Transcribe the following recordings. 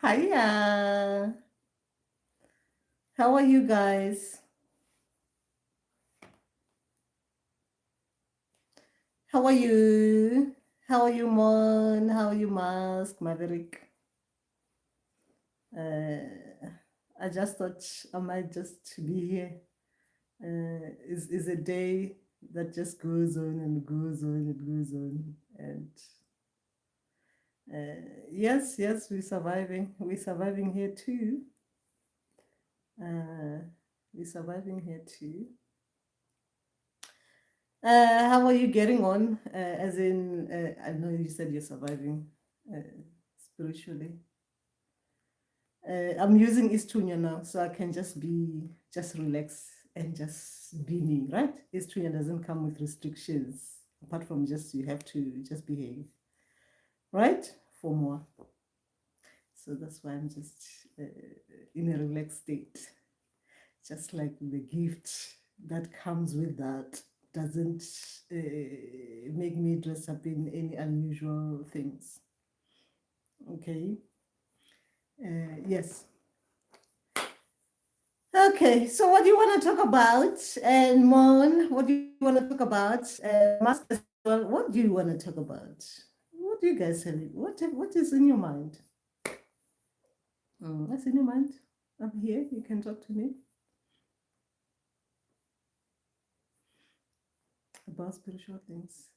Hiya. How are you guys? How are you? How are you, Mon? How are you, Mask, Maverick? I just thought I might just be here. Is a day that just goes on and goes on and goes on. And yes, we're surviving. We're surviving here too. Uh, we're surviving here too. How are you getting on? As in, I know you said you're surviving spiritually. I'm using Isithunywa now, so I can just relax and just be me, right? Isithunywa doesn't come with restrictions, apart from just you have to just behave, right? For more. So that's why I'm just in a relaxed state. Just like the gift that comes with that doesn't make me dress up in any unusual things. Okay. Yes. Okay. So, what do you want to talk about? And Mon, what do you want to talk about? Master, well, what do you want to talk about? What do you guys have? What is in your mind? What's in your mind? I'm here. You can talk to me about spiritual things.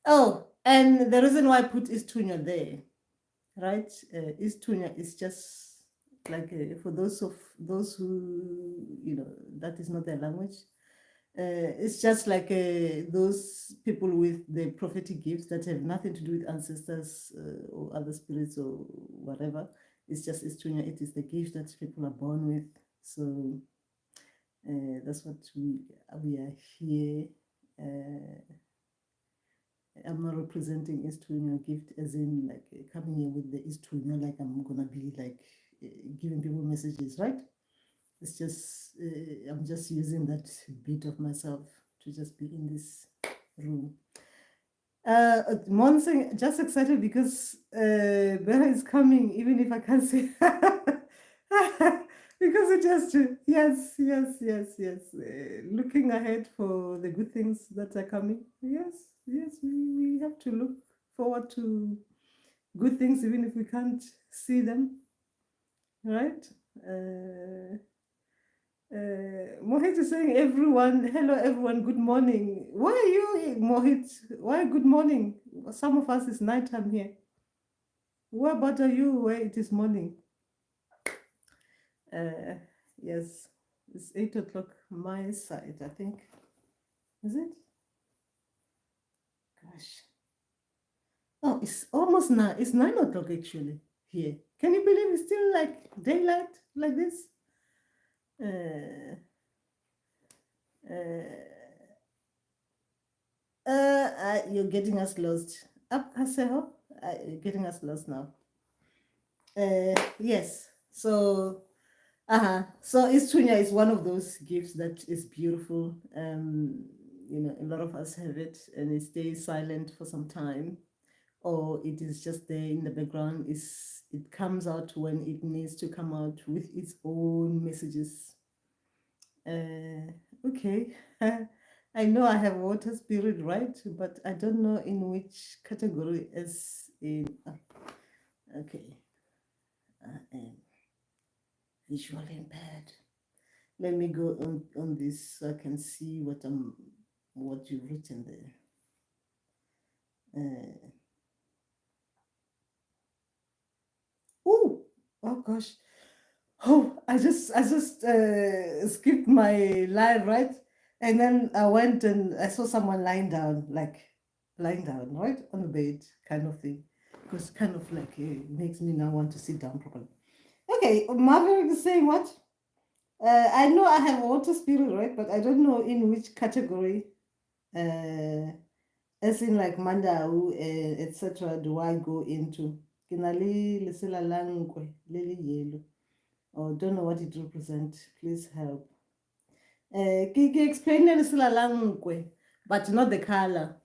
Oh, and the reason why I put Isithunywa there, right? Isithunywa is just like for those who that is not their language. It's just like those people with the prophetic gifts that have nothing to do with ancestors or other spirits or whatever. It's just Isithunywa. It is the gift that people are born with. So that's what we are here. I'm not representing Isithunywa gift as in like coming here with the Isithunywa like I'm gonna be like giving people messages, right? It's just I'm just using that bit of myself to just be in this room. Monsing, just excited because Bella is coming, even if I can't say because it just yes. Looking ahead for the good things that are coming. Yes, we have to look forward to good things, even if we can't see them, right? Mohit is saying, everyone, hello everyone, good morning. Why are you, Mohit? Why good morning? Some of us is nighttime here. Where about are you where it is morning? Yes, it's 8 o'clock my side, I think. Is it? Gosh. Oh, it's almost 9. It's 9 o'clock actually here. Can you believe it's still like daylight like this? Uh, you're getting us lost. Up, Kaseho? You're getting us lost now. Yes. So Isithunywa is one of those gifts that is beautiful. A lot of us have it, and it stays silent for some time, or it is just there in the background. It comes out when it needs to come out with its own messages. Okay. I know I have water spirit, right? But I don't know in which category as in. Okay. I am visually impaired. Let me go on this so I can see what you've written there. Oh gosh. Oh, I just skipped my live, right? And then I went and I saw someone lying down, right on the bed, kind of thing. Because kind of like it makes me now want to sit down properly. Okay, Maverick is saying what? I know I have water spirit, right? But I don't know in which category, as in like Mandau, etc., do I go into? Kinali lesela langwe, leli yellow. Or don't know what it represents. Please help. Ke explain lesela langwe, but not the color.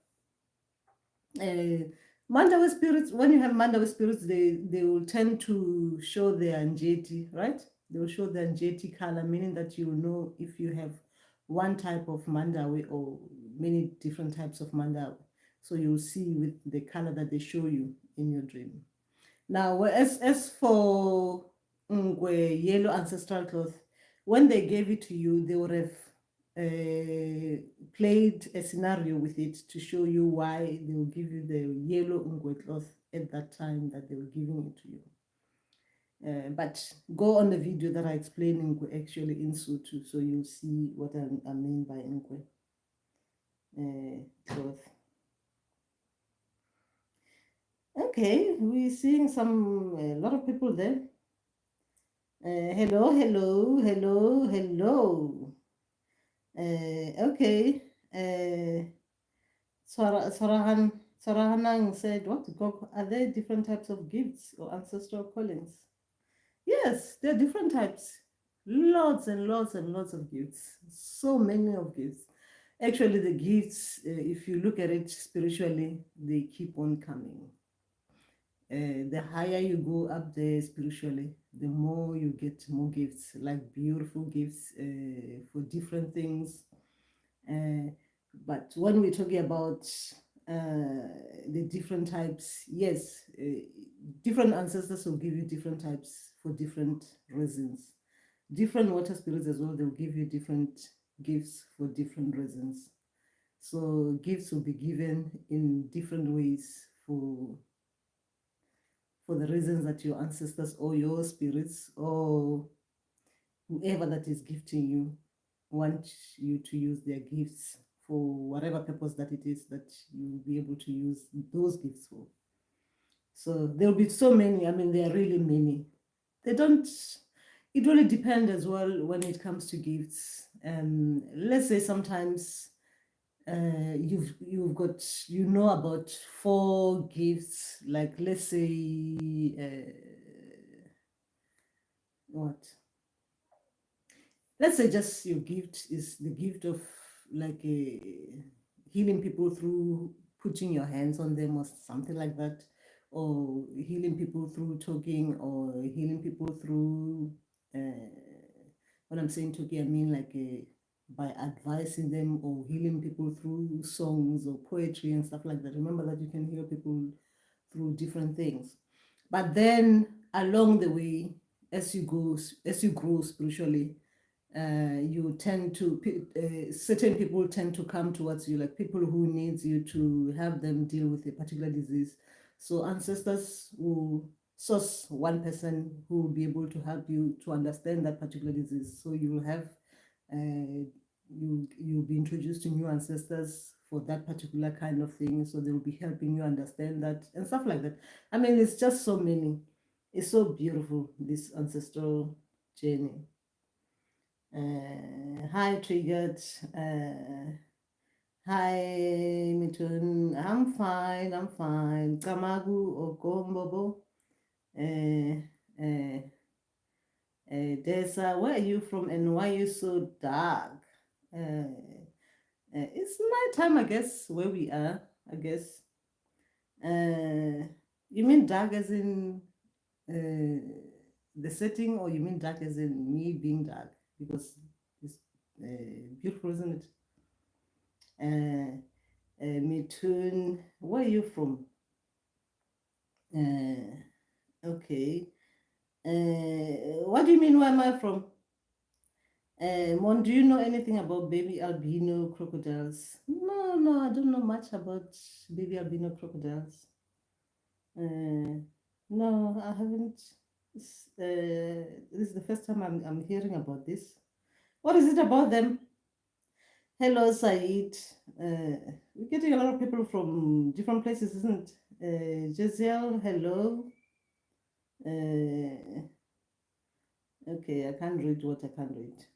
Mandawi spirits, when you have Mandawi spirits, they will tend to show their njeti, right? They will show their njeti color, meaning that you will know if you have one type of Mandawi or many different types of Mandawi. So you'll see with the color that they show you in your dream. Now, as for yellow ancestral cloth, when they gave it to you, they would have played a scenario with it to show you why they will give you the yellow cloth at that time that they were giving it to you. But go on the video that I explain Ngwe actually in Sutu, so you'll see what I mean by Ngwe cloth. Okay, we're seeing a lot of people there. Hello, hello, hello, hello. Okay. Swarahanang said, what? Are there different types of gifts or ancestral callings? Yes, there are different types. Lots and lots and lots of gifts. So many of gifts. Actually, the gifts, if you look at it spiritually, they keep on coming. The higher you go up there spiritually, the more you get more gifts, like beautiful gifts for different things. But when we're talking about the different types, yes, different ancestors will give you different types for different reasons. Different water spirits as well, they'll give you different gifts for different reasons. So gifts will be given in different ways for the reasons that your ancestors or your spirits or whoever that is gifting you want you to use their gifts for whatever purpose that it is that you will be able to use those gifts for. So there'll be so many. I mean, there are really many. They don't. It really depends as well when it comes to gifts. Let's say sometimes you've got about 4 gifts. Like let's say what? Let's say just your gift is the gift of like healing people through putting your hands on them or something like that, or healing people through talking, or healing people through when I'm saying talking, I mean like by advising them, or healing people through songs or poetry and stuff like that. Remember that you can heal people through different things. But then along the way, as you grow spiritually, you tend to certain people tend to come towards you, like people who needs you to help them deal with a particular disease. So ancestors will source one person who will be able to help you to understand that particular disease. So you will have you'll be introduced to new ancestors for that particular kind of thing, so they will be helping you understand that and stuff like that. I mean, it's just so many. It's so beautiful, this ancestral journey. Hi, Triggered. Hi, Mitun. I'm fine. I'm fine. Kamagu Okombobo. Desa, where are you from and why are you so dark? It's nighttime, I guess, where we are, I guess. You mean dark as in the setting, or you mean dark as in me being dark? Because it's beautiful, isn't it? Mitun, where are you from? Okay. What do you mean, where am I from? Mon, do you know anything about baby albino crocodiles? No, no, I don't know much about baby albino crocodiles. No, I haven't. This is the first time I'm hearing about this. What is it about them? Hello, Said. We're getting a lot of people from different places, isn't it? Giselle, hello. Okay, I can't read what I can't read.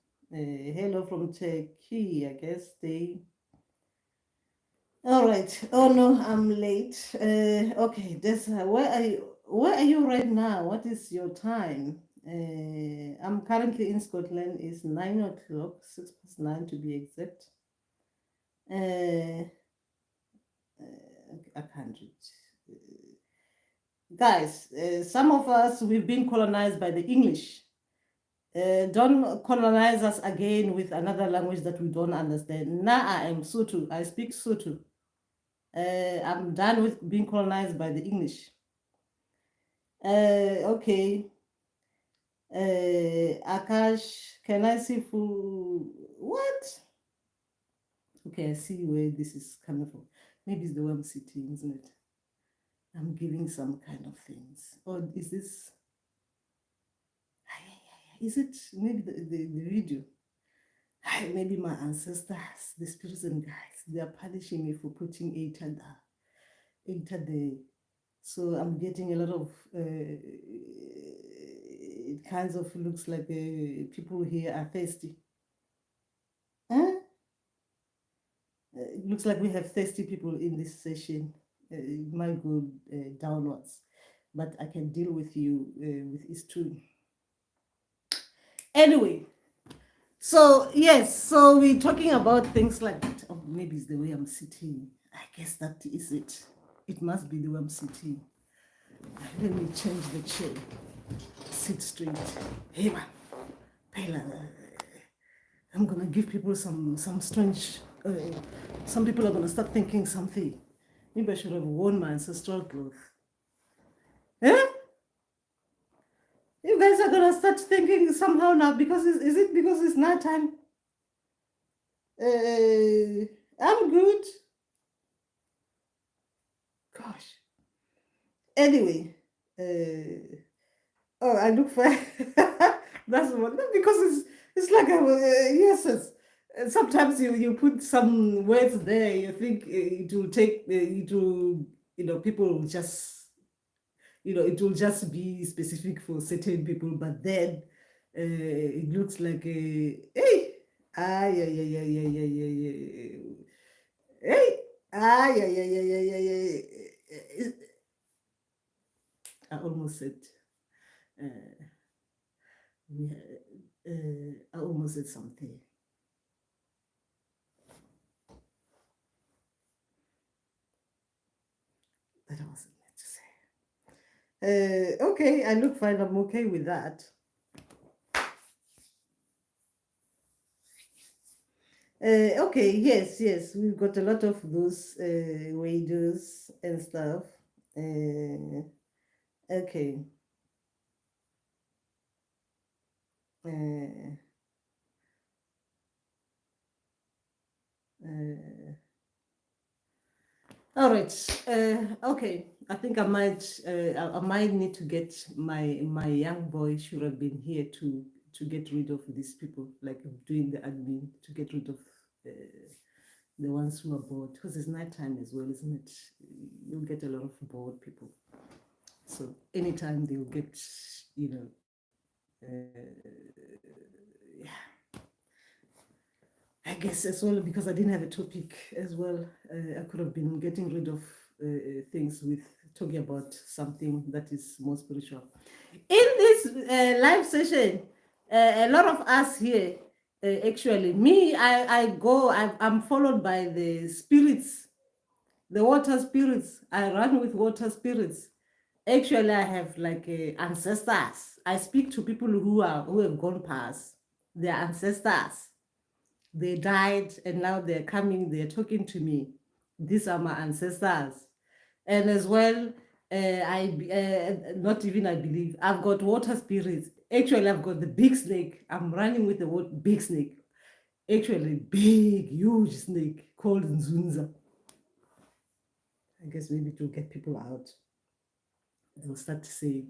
Hello from Turkey, I guess they. All right. Oh no, I'm late. Okay, where are you right now? What is your time? I'm currently in Scotland. It's 9 o'clock, 6 past 9 to be exact. I can't read. Guys, some of us, we've been colonized by the English. Don't colonize us again with another language that we don't understand. Now I am Sotho. I speak Sotho. I'm done with being colonized by the English. Okay. Akash, can I see food? What? Okay, I see where this is coming from. Maybe it's the way I'm sitting, isn't it? I'm giving some kind of things. Or is this? Is it maybe the video? Maybe my ancestors, the spirits and guides, they are punishing me for putting eight at the. So I'm getting a lot of. It kinds of looks like people here are thirsty. Huh? It looks like we have thirsty people in this session. It might go downwards, but I can deal with you with Isithunywa. Anyway, so yes, so we're talking about things like that. Oh, maybe it's the way I'm sitting. I guess that is it. It must be the way I'm sitting. Let me change the chair. Sit straight. Hey man, Pela. I'm gonna give people some strange. Some people are gonna start thinking something. Maybe I should have worn my ancestral clothes. Eh? You guys are gonna start thinking somehow now because is it because it's night time? I'm good. Gosh. Anyway, oh, I look fine. That's what because it's like yes. Sometimes you put some words there. You think it will take it will people will just it will just be specific for certain people, but then it looks like hey yeah yeah yeah yeah yeah yeah yeah hey yeah yeah yeah yeah yeah yeah. I almost said uh, I almost said something that I wasn't meant to say. Okay, I look fine. I'm okay with that. Okay, yes, we've got a lot of those wages and stuff. Okay. Uh, uh, all right. Okay. I think I might need to get my young boy should have been here to get rid of these people, like doing the admin to get rid of the ones who are bored, because it's nighttime as well, isn't it? You'll get a lot of bored people. So anytime they'll get, yeah. I guess as well because I didn't have a topic as well. I could have been getting rid of things with talking about something that is more spiritual. In this live session, a lot of us here, actually, me, I'm followed by the spirits, the water spirits. I run with water spirits. Actually, I have like ancestors. I speak to people who have gone past. Their ancestors. They died and now they're coming, they're talking to me. These are my ancestors. And as well, not even I believe, I've got water spirits. Actually, I've got the big snake. I'm running with the big snake. Actually, big, huge snake called Nzunza. I guess maybe to get people out. They'll start to say,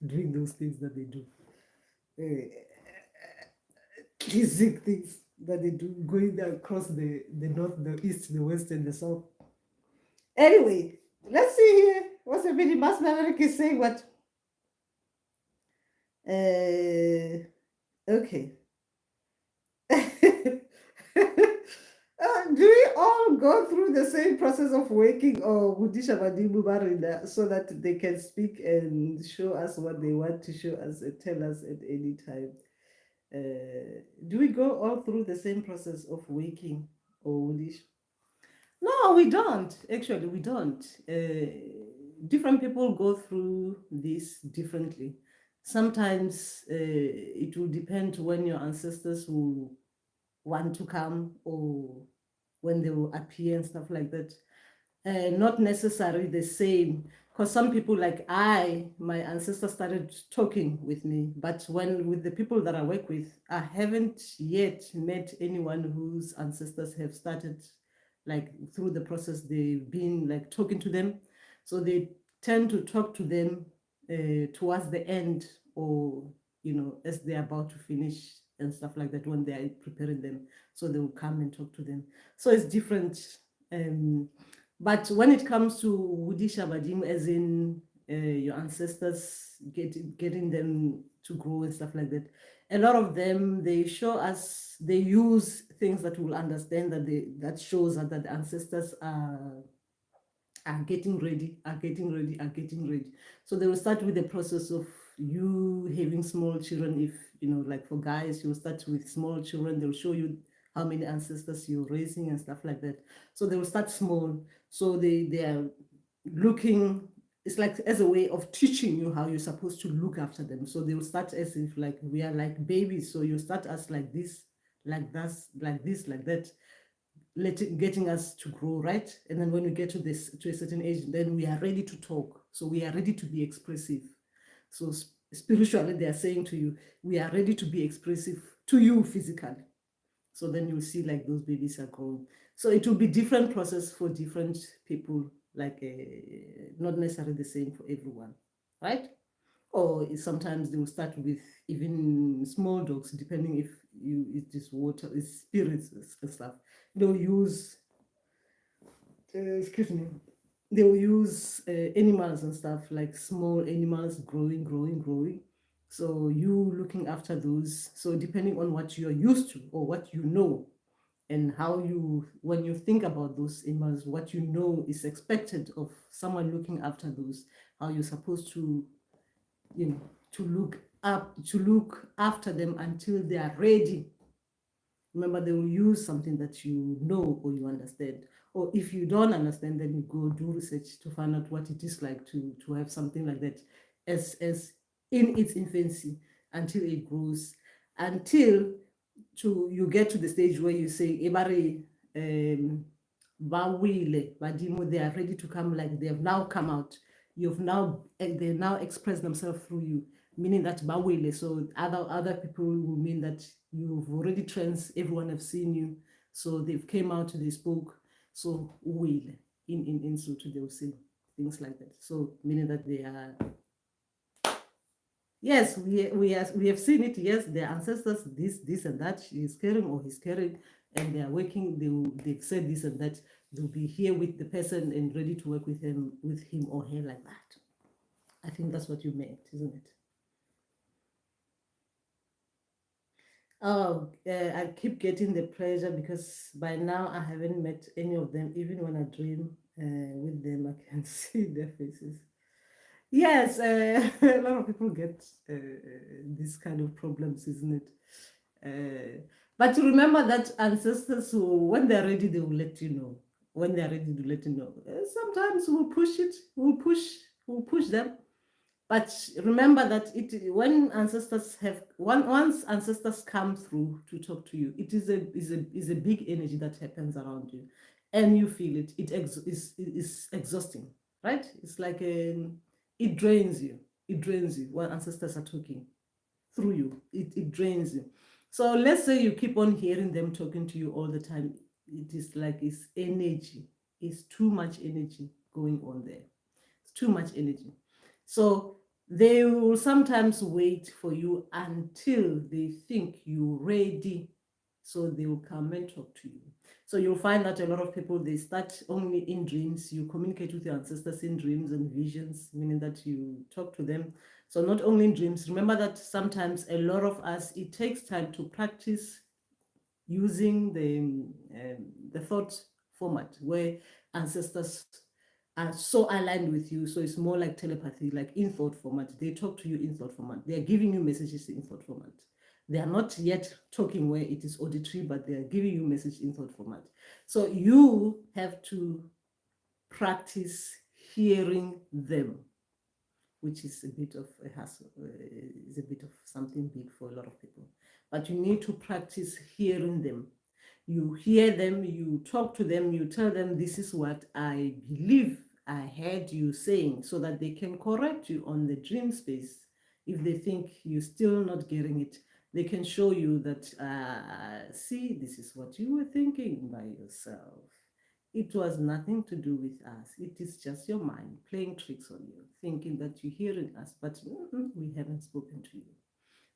doing those things that they do. Basic things that they do going across the north, the east, the west, and the south. Anyway, let's see here. What's the minute? Mass Maverick is saying what? Okay. Do we all go through the same process of waking or Budisha Madibu so that they can speak and show us what they want to show us and tell us at any time? Do we go all through the same process of waking or Budisha? No, we don't. Actually, we don't. different people go through this differently. Sometimes it will depend when your ancestors will want to come or when they will appear and stuff like that. Not necessarily the same, because some people, like my ancestors started talking with me, but when with the people that I work with, I haven't yet met anyone whose ancestors have started, like through the process they've been like talking to them. So they tend to talk to them towards the end, or as they're about to finish and stuff like that, when they are preparing them, so they will come and talk to them. So it's different. But when it comes to Wudisha Badim, as in your ancestors getting them to grow and stuff like that, a lot of them, they show us, they use things that we'll understand, that shows us that the ancestors are getting ready, are getting ready, are getting ready. So they will start with the process of you having small children. If like for guys, you'll start with small children. They'll show you how many ancestors you're raising and stuff like that. So they will start small. So they are looking, it's like as a way of teaching you how you're supposed to look after them. So they will start as if like we are like babies. So you start us like this, like that, like this, like that, getting us to grow, right? And then when we get to a certain age, then we are ready to talk. So we are ready to be expressive. So spiritually, they are saying to you, we are ready to be expressive to you physically. So then you'll see like those babies are growing. So it will be different process for different people, like not necessarily the same for everyone, right? Or sometimes they will start with even small dogs, depending if it is water, it's spirits and stuff. They'll use, excuse me, they will use animals and stuff, like small animals growing. So you looking after those. So depending on what you're used to or what you know, and how you, when you think about those animals, what you know is expected of someone looking after those, how you're supposed to, to look after them until they are ready. Remember, they will use something that you know or you understand. Or if you don't understand, then you go do research to find out what it is like to have something like that as in its infancy, until it grows, until you get to the stage where you say, Ebari, badimo, they are ready to come, like they have now come out. They now express themselves through you, meaning that bawile. So other people will mean that you've already everyone have seen you. So they've came out, they spoke. So will in Sotho they will say things like that. So meaning that they are, yes, we have seen it. Yes, their ancestors, this and that, she is carrying or he's carrying, and they are working. They've said this and that. They'll be here with the person and ready to work with him or her, like that. I think that's what you meant, isn't it? Oh, I keep getting the pleasure because by now I haven't met any of them. Even when I dream with them, I can see their faces. Yes, a lot of people get these kind of problems, isn't it? But remember that ancestors, who, when they're ready, they will let you know. When they're ready to let you know. Sometimes we'll push it, we'll push them. But remember that when ancestors once ancestors come through to talk to you, it is a big energy that happens around you, and you feel it. Is exhausting, right? It's like it drains you. It drains you when ancestors are talking through you. It drains you. So let's say you keep on hearing them talking to you all the time. It is like it's energy. It's too much energy going on there. It's too much energy. So they will sometimes wait for you until they think you're ready. So they will come and talk to you. So you'll find that a lot of people, they start only in dreams. You communicate with your ancestors in dreams and visions, meaning that you talk to them. So not only in dreams. Remember that sometimes a lot of us, it takes time to practice using the thought format, where ancestors are so aligned with you. So it's more like telepathy, like in thought format. They talk to you in thought format. They are giving you messages in thought format. They are not yet talking where it is auditory, but they are giving you message in thought format. So you have to practice hearing them, which is a bit of a hassle, is a bit of something big for a lot of people. But you need to practice hearing them. You hear them, you talk to them, you tell them, this is what I believe I heard you saying, so that they can correct you on the dream space. If they think you're still not getting it, they can show you that, see, this is what you were thinking by yourself. It was nothing to do with us. It is just your mind playing tricks on you, thinking that you're hearing us, but we haven't spoken to you.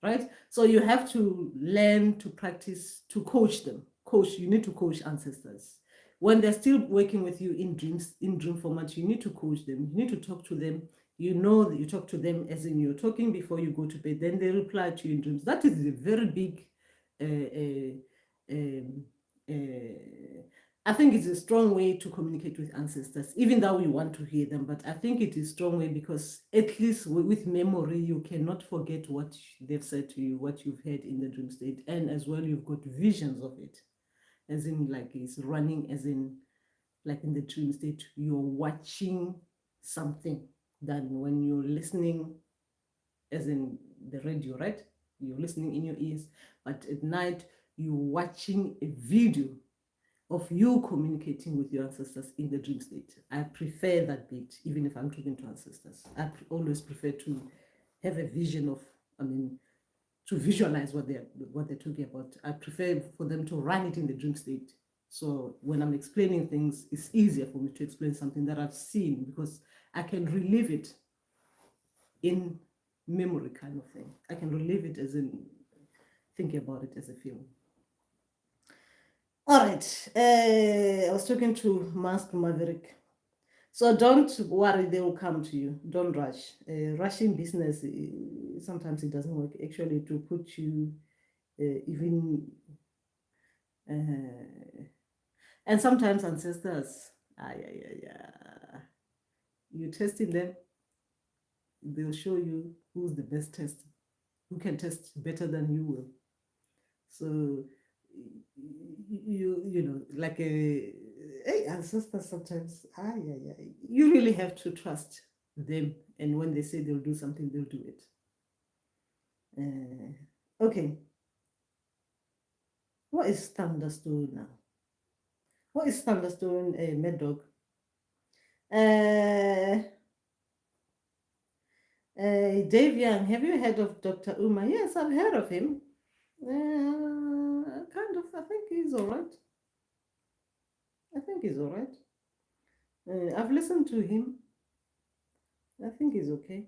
Right? So you have to learn to practice, to coach them. You need to coach ancestors. When they're still working with you in dreams, in dream format, you need to coach them. You need to talk to them. You know that you talk to them as in you're talking before you go to bed. Then they reply to you in dreams. That is a very big uh, um, uh, I think it's a strong way to communicate with ancestors, even though we want to hear them. But I think it is a strong way because at least with memory, you cannot forget what they've said to you, what you've heard in the dream state. And as well, you've got visions of it, as in like it's running, as in like in the dream state, you're watching something than when you're listening, as in the radio, right? You're listening in your ears, but at night, you're watching a video of you communicating with your ancestors in the dream state. I prefer that bit, even if I'm talking to ancestors. I always prefer to have a vision of, to visualize what they're talking about. I prefer for them to run it in the dream state. So when I'm explaining things, it's easier for me to explain something that I've seen because I can relive it in memory, kind of thing. I can relive it as in thinking about it as a film. All right. I was talking to Mask Maverick. So don't worry, they will come to you. Don't rush. Rushing business, sometimes it doesn't work. Actually, to put you even... and sometimes ancestors, you're testing them, they'll show you who's the best tester, who can test better than you will. So you know, like a ancestors sometimes, you really have to trust them, and when they say they'll do something, they'll do it. Okay, what is thunderstone now? What is thunderstone, Mad Dog? Dave Young, have you heard of Dr. Uma? Yes, I've heard of him. Kind of. I think he's all right. I've listened to him. I think he's okay.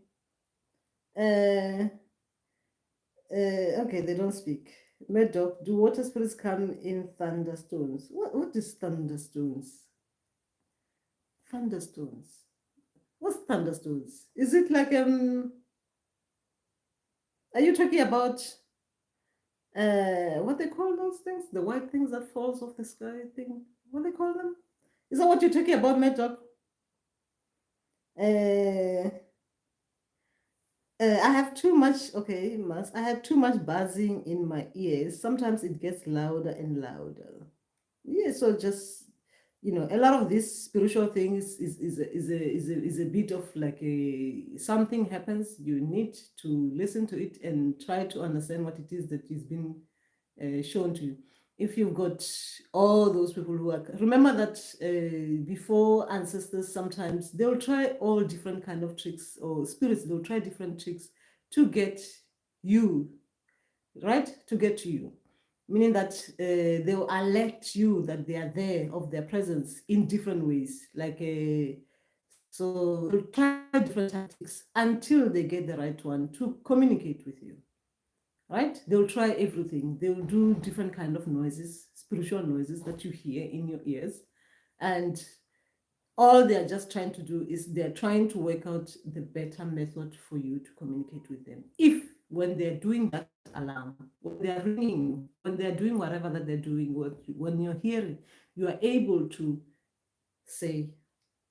Okay, they don't speak. Mad Dog, do water spirits come in thunderstones? What is thunderstones? Thunderstones. What's thunderstones? Is it like are you talking about what they call those things? The white things that falls off the sky thing? What they call them? Is that what you're talking about, Mad Dog? I have too much, okay, Mas. I have too much buzzing in my ears. Sometimes it gets louder and louder. Yeah, so just, a lot of these spiritual things is a bit of like something happens. You need to listen to it and try to understand what it is that is being shown to you. If you've got all those people who are, remember that before ancestors, sometimes they'll try all different kind of tricks, or spirits, they'll try different tricks to get you, right? To get to you. Meaning that they'll alert you that they are there, of their presence in different ways. Like, so they'll try different tactics until they get the right one to communicate with you. Right? They'll try everything. They'll do different kind of noises, spiritual noises that you hear in your ears. And all they're just trying to do is they're trying to work out the better method for you to communicate with them. If when they're doing that alarm, when they're ringing, when they're doing whatever that they're doing, when you're hearing, you are able to say,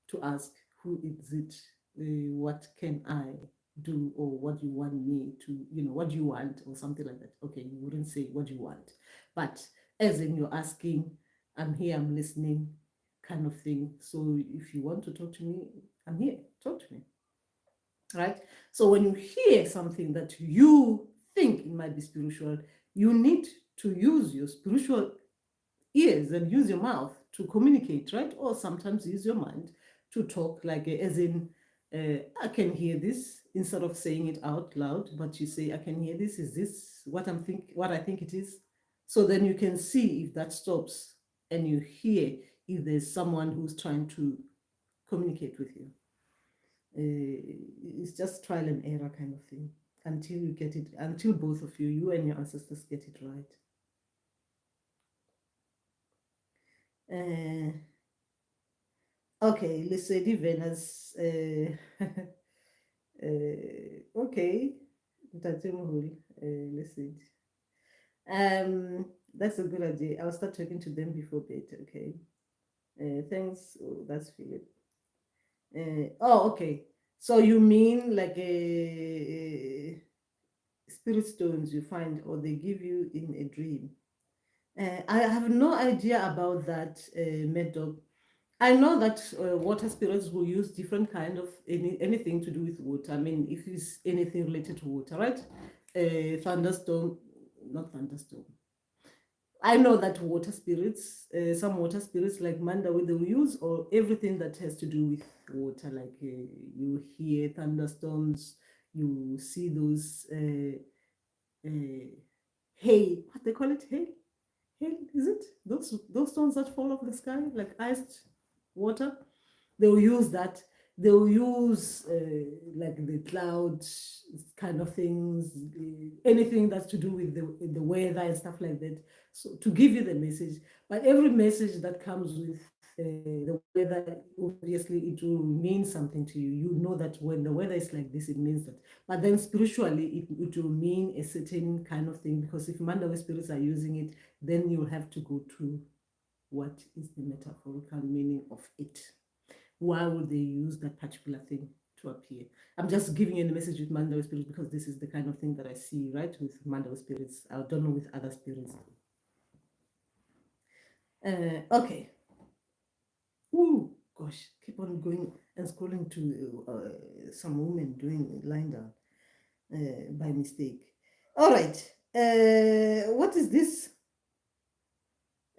to ask, who is it? What can I do, or what you want me to, what you want, or something like that. Okay, you wouldn't say what you want, but as in you're asking, I'm here, I'm listening, kind of thing. So if you want to talk to me, I'm here, talk to me, right? So when you hear something that you think it might be spiritual, you need to use your spiritual ears and use your mouth to communicate, right? Or sometimes use your mind to talk, like as in, I can hear this, instead of saying it out loud, but you say, I can hear this. Is this what I think it is? So then you can see if that stops, and you hear if there's someone who's trying to communicate with you. It's just trial and error kind of thing until you get it, until both of you and your ancestors get it right. Okay, Lesedi Venus. Okay, Ntatemoholo, Lesedi. That's a good idea. I'll start talking to them before bed. Okay. Thanks. Oh, that's Philip. Oh, okay. So you mean like a spirit stones you find, or they give you in a dream? I have no idea about that, Mad Dog. I know that water spirits will use different kind of anything to do with water. I mean, if it's anything related to water, right? Thunderstorm, not thunderstorm. I know that water spirits, some water spirits like Mandawi, they will use or everything that has to do with water. Like you hear thunderstorms, you see those hail. What they call it? Hail? Hail? Is it those stones that fall off the sky like iced water? They will use that. They will use like the clouds kind of things, anything that's to do with the weather and stuff like that. So to give you the message, but every message that comes with the weather, obviously it will mean something to you. You know that when the weather is like this, it means that. But then spiritually, it will mean a certain kind of thing, because if Mandawi spirits are using it, then you'll have to go to what is the metaphorical meaning of it. Why would they use that particular thing to appear? I'm just giving you the message with Mandawi spirits because this is the kind of thing that I see, right? With Mandawi spirits. I don't know with other spirits. Okay. Ooh, gosh, keep on going and scrolling to some woman doing lying down by mistake. All right. What is this?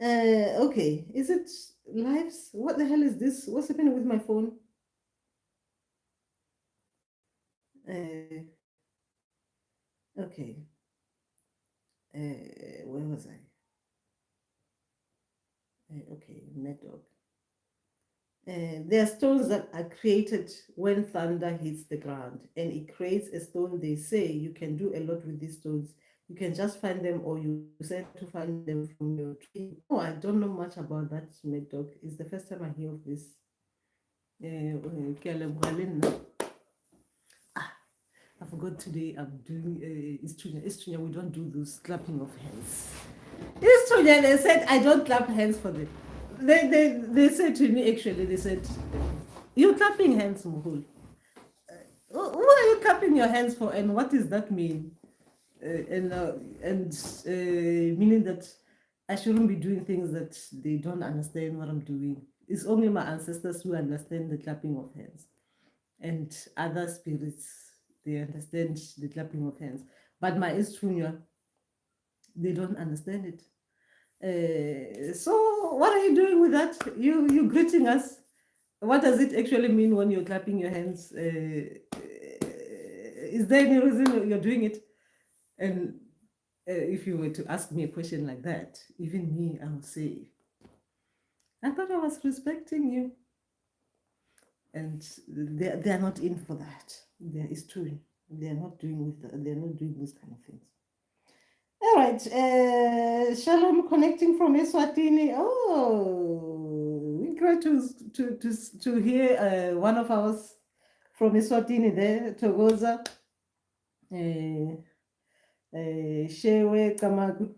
Okay. Is it lives? What the hell is this? What's happening with my phone? Okay. Where was I? Okay, Medoc. There are stones that are created when thunder hits the ground, and it creates a stone. They say you can do a lot with these stones. You can just find them, or you send to find them from your tree. Oh, I don't know much about that, Medoc. It's the first time I hear of this. I forgot today I'm doing Isithunywa. We don't do those clapping of hands. Isithunywa, they said I don't clap hands for them. They said to me, actually, they said, you're clapping hands, Muhul. Who are you clapping your hands for, and what does that mean? And meaning that I shouldn't be doing things that they don't understand what I'm doing. It's only my ancestors who understand the clapping of hands, and other spirits, they understand the clapping of hands. But my Isithunywa, they don't understand it. So what are you doing with that? You greeting us? What does it actually mean when you're clapping your hands? Is there any reason you're doing it? And if you were to ask me a question like that, even me, I would say, I thought I was respecting you. And they're not in for that. There is true. They're not doing they're not doing those kind of things. All right. Shalom connecting from Eswatini. Oh, great to hear one of ours from Eswatini there, Togoza. Shewe Kamagu.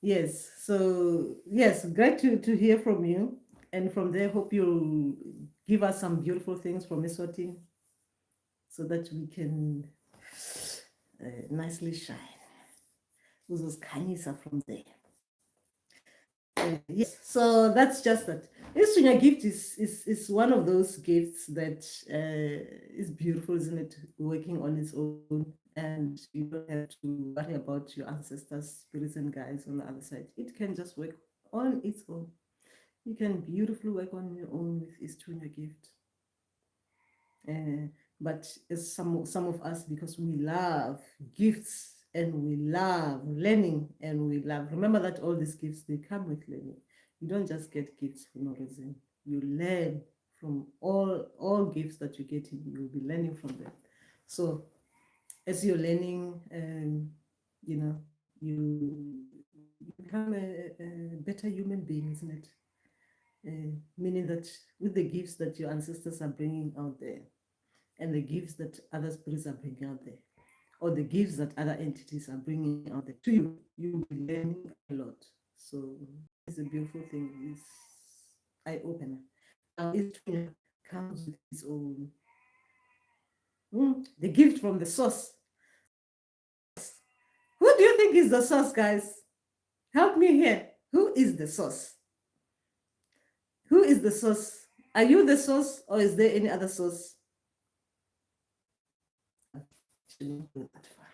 Yes, so yes, great to hear from you. And from there, hope you'll give us some beautiful things from Eswatini so that we can nicely shine. Those khanyisa from there. Yes, so that's just that. Isithunywa gift is one of those gifts that is beautiful, isn't it? Working on its own, and you don't have to worry about your ancestors, spirits, and guides on the other side. It can just work on its own. You can beautifully work on your own with Isithunywa gift. Uh, but as some of us, because we love gifts and we love learning and we love, remember that all these gifts, they come with learning. You don't just get gifts for no reason. You learn from all gifts that you get in, you'll be learning from them. So as you're learning, you become a better human being, isn't it? Meaning that with the gifts that your ancestors are bringing out there, and the gifts that other spirits are bringing out there, or the gifts that other entities are bringing out there to you, you'll be learning a lot. So it's a beautiful thing. It's eye opener. Now, Isithunywa comes with its own the gift from the source. Who do you think is the source, guys? Help me here. Who is the source? Who is the source? Are you the source, or is there any other source? I shouldn't go that far.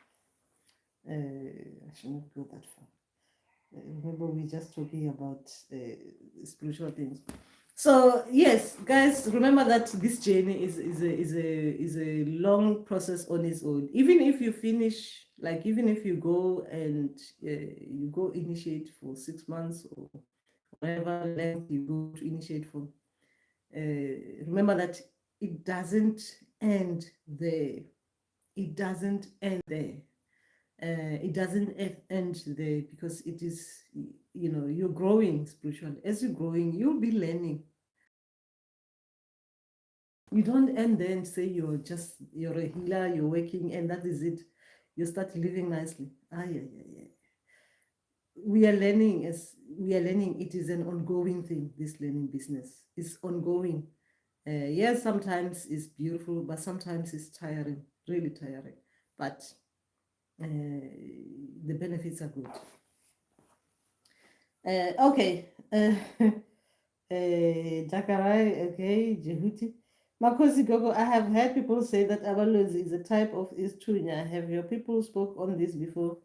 I shouldn't go that far. Remember, we're just talking about spiritual things. So yes, guys, remember that this journey is a long process on its own. Even if you finish, like even if you go and you go initiate for 6 months or whatever length you go to initiate for, remember that it doesn't end there. It doesn't end there. It doesn't end there, because it is, you're growing spiritually. As you're growing, you'll be learning. You don't end there and say you're a healer, you're working, and that is it. You start living nicely. Yeah. We are learning. It is an ongoing thing. This learning business is ongoing. Yes, sometimes it's beautiful, but sometimes it's tiring, really tiring. But the benefits are good. Okay. Jakarai, okay, Jehuti. Makosi Gogo, I have heard people say that Abalozi is a type of Isithunywa. Have your people spoke on this before?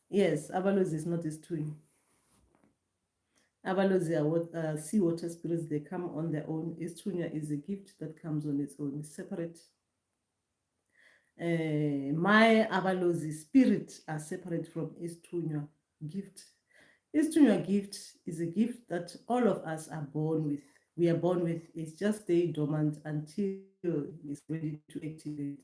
Yes, Abalozi is not Isithunywa. Abalozi are seawater spirits. They come on their own. Isithunywa is a gift that comes on its own, separate. My Abalozi spirit are separate from Isithunywa gift. Isithunywa gift is a gift that all of us are born with. We are born with. It's just stay dormant until it's ready to activate.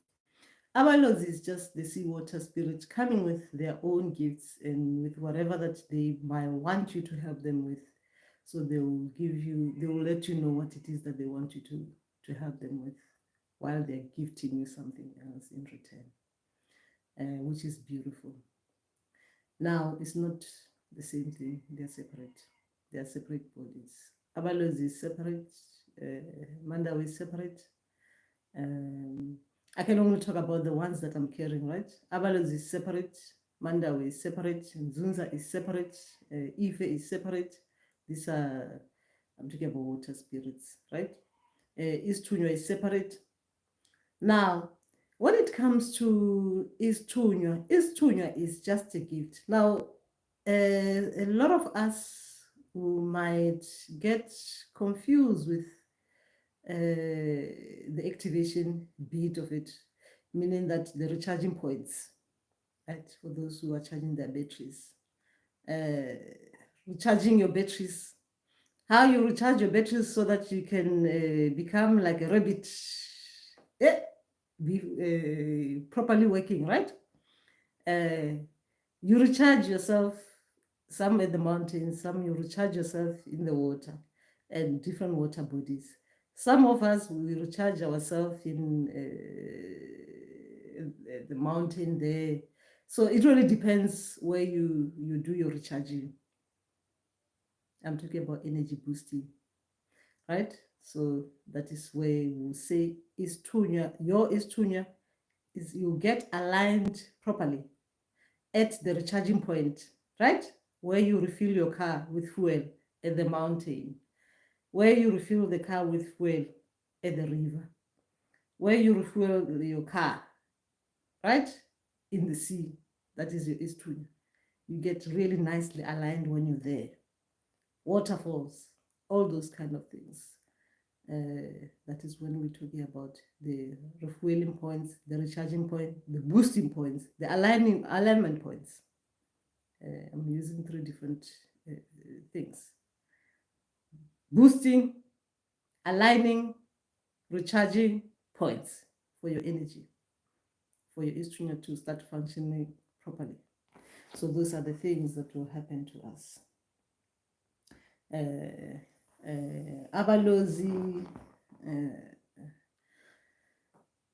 Abalozi is just the seawater spirit coming with their own gifts and with whatever that they might want you to help them with. So they will let you know what it is that they want you to help them with, while they're gifting you something else in return, which is beautiful. Now, it's not the same thing. They're separate. They're separate bodies. Abalozi is separate. Mandawi is separate. I can only talk about the ones that I'm carrying, right? Abalozi is separate. Mandawi is separate. Zunza is separate. Ife is separate. These are, I'm talking about water spirits, right? Isithunywa is separate. Now, when it comes to Isithunywa is just a gift. Now, a lot of us who might get confused with the activation bit of it, meaning that the recharging points, right, for those who are charging their batteries. Recharging your batteries, how you recharge your batteries so that you can become like a rabbit, be properly working, right? You recharge yourself, some at the mountains, some you recharge yourself in the water and different water bodies. Some of us, we recharge ourselves in the mountain there. So it really depends where you do your recharging. I'm talking about energy boosting, right? So that is where we'll say Isithunywa, your Isithunywa is you get aligned properly at the recharging point, right? Where you refill your car with fuel. at the mountain, where you refill the car with fuel at the river, where you refuel your car, right? In the sea. That is your Isithunywa. You get really nicely aligned when you're there. Waterfalls, all those kind of things. That is when we're talking about the refueling points, the recharging point, the boosting points, the alignment points. I'm using 3 different things: boosting, aligning, recharging points for your energy, for your Isithunywa to start functioning properly. So those are the things that will happen to us. Abalozi.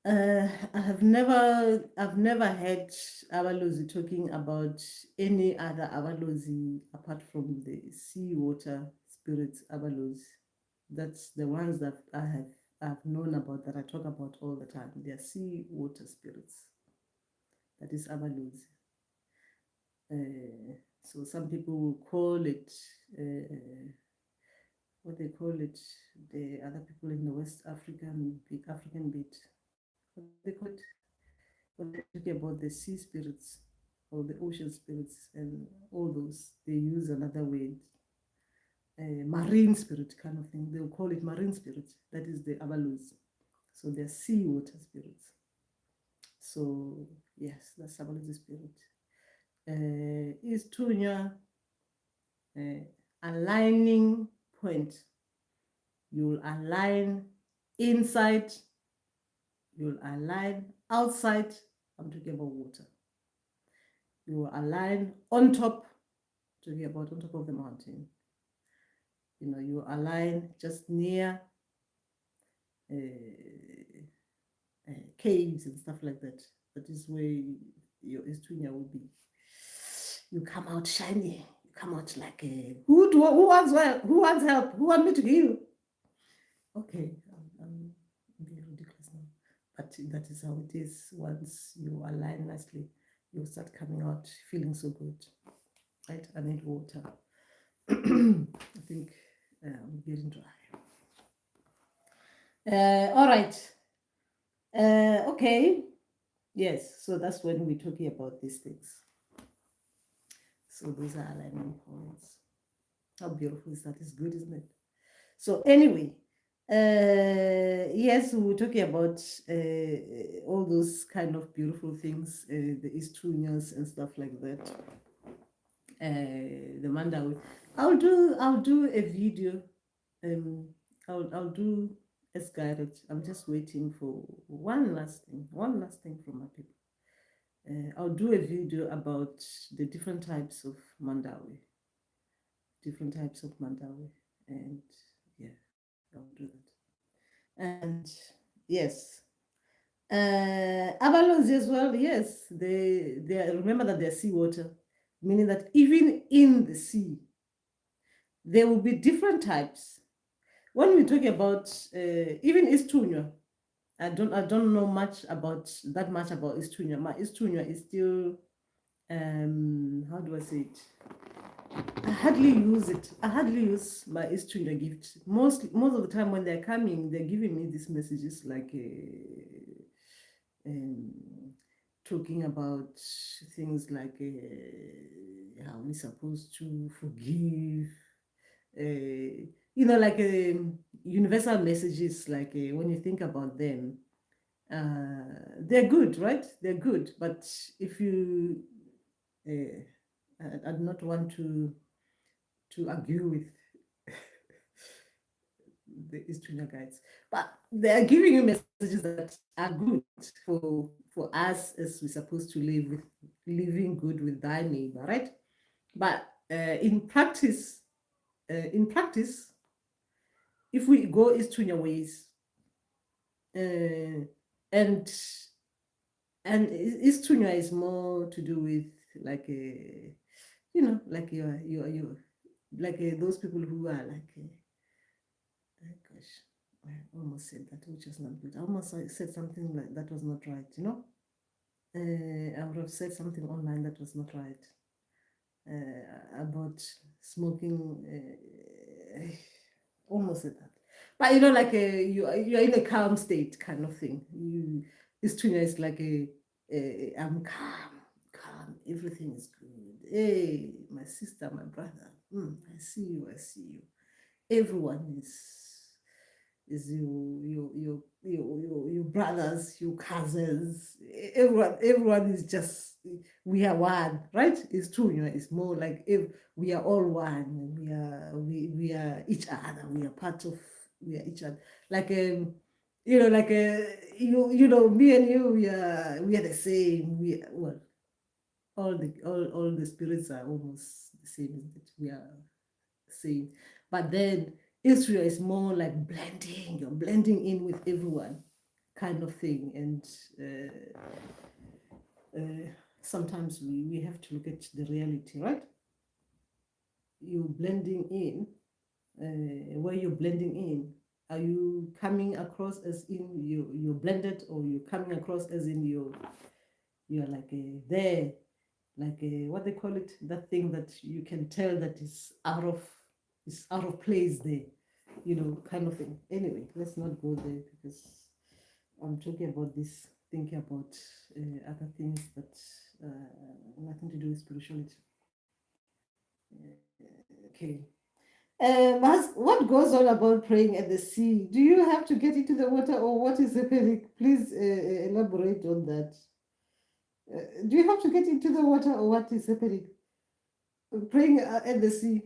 I've never heard Abalozi talking about any other Abalozi apart from the sea water spirits Abalozi. That's the ones that I've known about, that I talk about all the time. They are sea water spirits. That is Abalozi. So some people will call it what they call it, the other people in the West African bit, what they call it, when they talk about the sea spirits or the ocean spirits and all those, they use another word, marine spirit kind of thing. They'll call it marine spirit. That is the Abalozi. So they're sea water spirits. So yes, that's Abalozi spirit. Isithunywa, aligning point. You'll align inside, you'll align outside. I'm talking about water. You will align on top, talking about on top of the mountain. You know, you align just near caves and stuff like that. That is where your Isithunywa will be. You come out shiny. You come out like who wants help? Who want me to heal? Okay, I'm being ridiculous now, but that is how it is. Once you align nicely, you start coming out feeling so good, right? I need water. I think I'm getting dry. All right. Okay. Yes, so that's when we're talking about these things. So those are alignment points. How beautiful is that? It's good, isn't it? So anyway, yes, we were talking about all those kind of beautiful things, the Isithunywas and stuff like that. The Mandawi. I'll do a video. I'll do as guided. I'm just waiting for one last thing from my people. I'll do a video about the different types of Mandawi. And yeah, I'll do that. And yes, Abalozi as well. Yes, they remember that they're seawater, meaning that even in the sea, there will be different types. When we talk about even Isithunywa, I don't know that much about Isithunywa. My Isithunywa is still how do I say it? I hardly use it. I hardly use my Isithunywa gift. Most of the time when they're coming, they're giving me these messages like talking about things like how we're supposed to forgive. Like universal messages, like when you think about them, they're good, right? They're good. But if you, I do not want to argue with the Isithunywa guides, but they are giving you messages that are good for us as we're supposed to live with, living good with thy neighbor, right? But in practice, if we go Isithunywa ways, and Isithunywa is more to do with like a, like your like those people who are like oh gosh, I almost said that, which was not good. I almost said something like that was not right, I would have said something online that was not right about smoking almost at that. But you know, like you're in a calm state kind of thing. Isithunywa is like I'm calm, everything is good. Hey, my sister, my brother, I see you, I see you. Everyone is your brothers, your cousins, everyone is just, we are one, right? It's true, you know, it's more like if we are all one, we are each other, we are part of, we are each other. Like you know, like you know, me and you, we are the same. We well, all the spirits are almost the same, isn't it? We are same. But then Israel is more like blending, you're blending in with everyone kind of thing. And sometimes we have to look at the reality, right? You're blending in. Where you're blending in, are you coming across as in you're blended, or you're coming across as in you're like there, like what they call it, that thing that you can tell that is out of place there, you know, kind of thing. Anyway, let's not go there, because I'm talking about this, thinking about other things that nothing to do with spirituality. Okay. What goes on about praying at the sea? Do you have to get into the water, or what is happening? Please elaborate on that. Do you have to get into the water, or what is happening? Praying at the sea.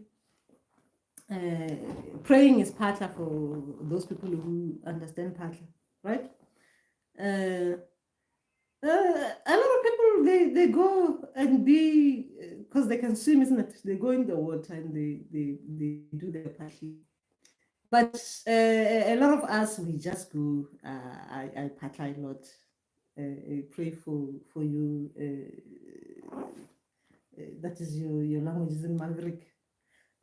Praying is Patla for those people who understand Patla, right? A lot of people they go and be, because they can swim, isn't it? They go in the water and they do their paddling. But a lot of us, we just go. I paddle a lot. I pray for you. That is your language, is in Maverick.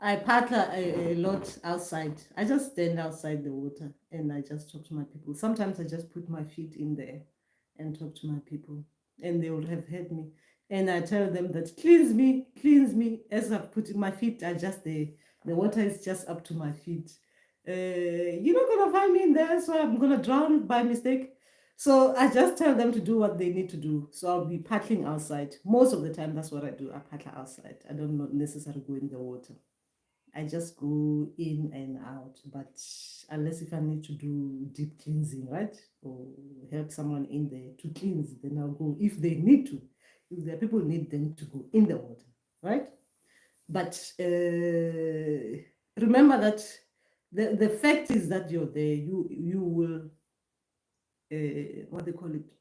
I paddle a lot outside. I just stand outside the water and I just talk to my people. Sometimes I just put my feet in there and talk to my people, and they would have heard me. And I tell them that cleanse me, cleanse me. As I put my feet are just there, the water is just up to my feet. You're not gonna find me in there, so I'm gonna drown by mistake. So I just tell them to do what they need to do. So I'll be paddling outside. Most of the time, that's what I do. I paddle outside. I don't not necessarily go in the water. I just go in and out, but unless if I need to do deep cleansing, right? Or help someone in there to cleanse, then I'll go if they need to. If the people need them to go in the water, right? But remember that the fact is that you're there, you will, what they call it,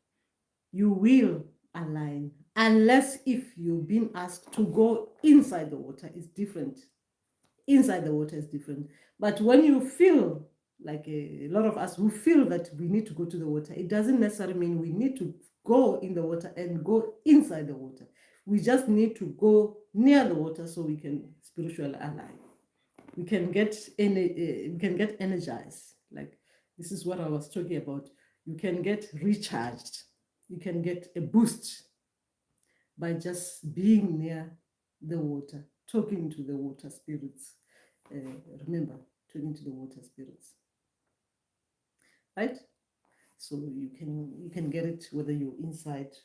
you will align. Unless if you've been asked to go inside the water, it's different. Inside the water is different. But when you feel, like a lot of us who feel that we need to go to the water, it doesn't necessarily mean we need to go in the water and go inside the water. We just need to go near the water so we can spiritually align. We can get energized. Like this is what I was talking about. You can get recharged. You can get a boost by just being near the water, talking to the water spirits. Remember, talking to the water spirits, right? So you can get it whether you're inside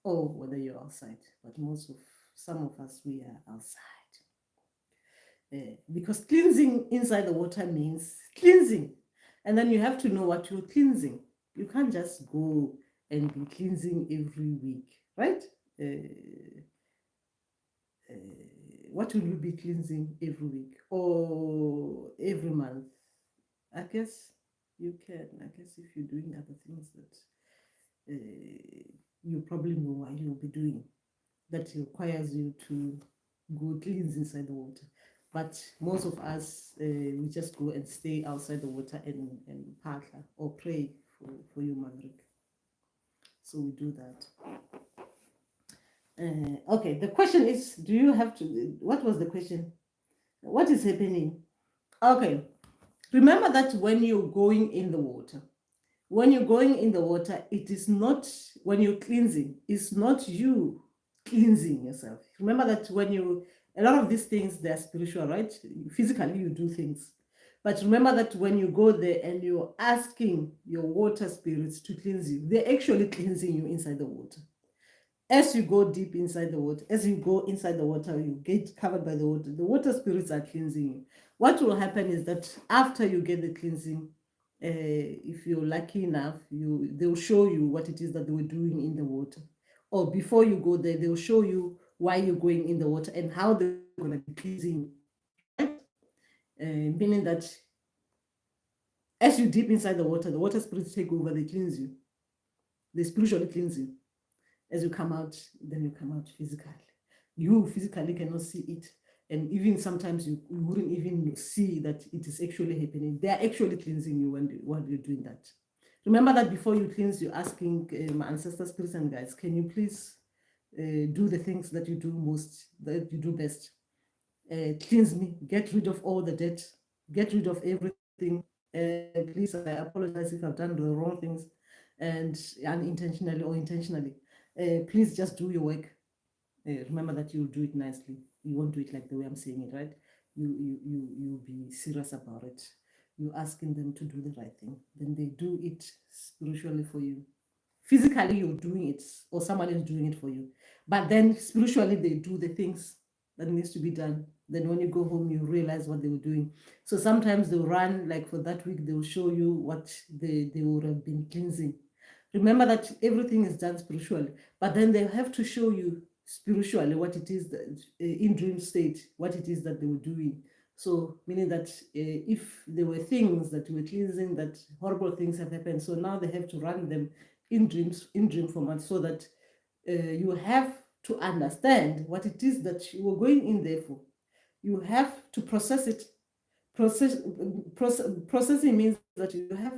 or whether you're outside. But some of us, we are outside. Because cleansing inside the water means cleansing, and then you have to know what you're cleansing. You can't just go and be cleansing every week, right? What will you be cleansing every week or every month? I guess you can. I guess if you're doing other things that you probably know why you'll be doing, that requires you to go cleanse inside the water. But most of us, we just go and stay outside the water and paddle or pray for you, Maverick. So we do that. Okay, the question is, do you have to, what was the question? What is happening? Okay, remember that when you're going in the water, it is not, when you're cleansing, it's not you cleansing yourself. Remember that a lot of these things, they're spiritual, right? Physically, you do things. But remember that when you go there and you're asking your water spirits to cleanse you, they're actually cleansing you inside the water. As you go deep inside the water, as you go inside the water, you get covered by the water spirits are cleansing you. What will happen is that after you get the cleansing, if you're lucky enough, they'll show you what it is that they were doing in the water. Or before you go there, they'll show you why you're going in the water and how they're going to be cleansing you, right? Meaning that as you deep inside the water spirits take over, they cleanse you, they spiritually cleanse you. As you come out, then you come out physically. You physically cannot see it. And even sometimes you wouldn't even see that it is actually happening. They are actually cleansing you while you're doing that. Remember that before you cleanse, you're asking my ancestors, spirits, and guides, can you please do the things that you do most, that you do best? Cleanse me, get rid of all the dirt, get rid of everything. Please, I apologize if I've done the wrong things and unintentionally or intentionally. Please just do your work. Remember that you'll do it nicely. You won't do it like the way I'm saying it, right? You'll be serious about it. You're asking them to do the right thing. Then they do it spiritually for you. Physically, you're doing it, or someone is doing it for you. But then spiritually, they do the things that needs to be done. Then when you go home, you realize what they were doing. So sometimes they'll run, like for that week, they'll show you what they would have been cleansing. Remember that everything is done spiritually, but then they have to show you spiritually what it is that in dream state, what it is that they were doing. So meaning that if there were things that were cleansing, that horrible things have happened, so now they have to run them in dreams, in dream format, so that you have to understand what it is that you were going in there for. You have to process it. Processing means that you have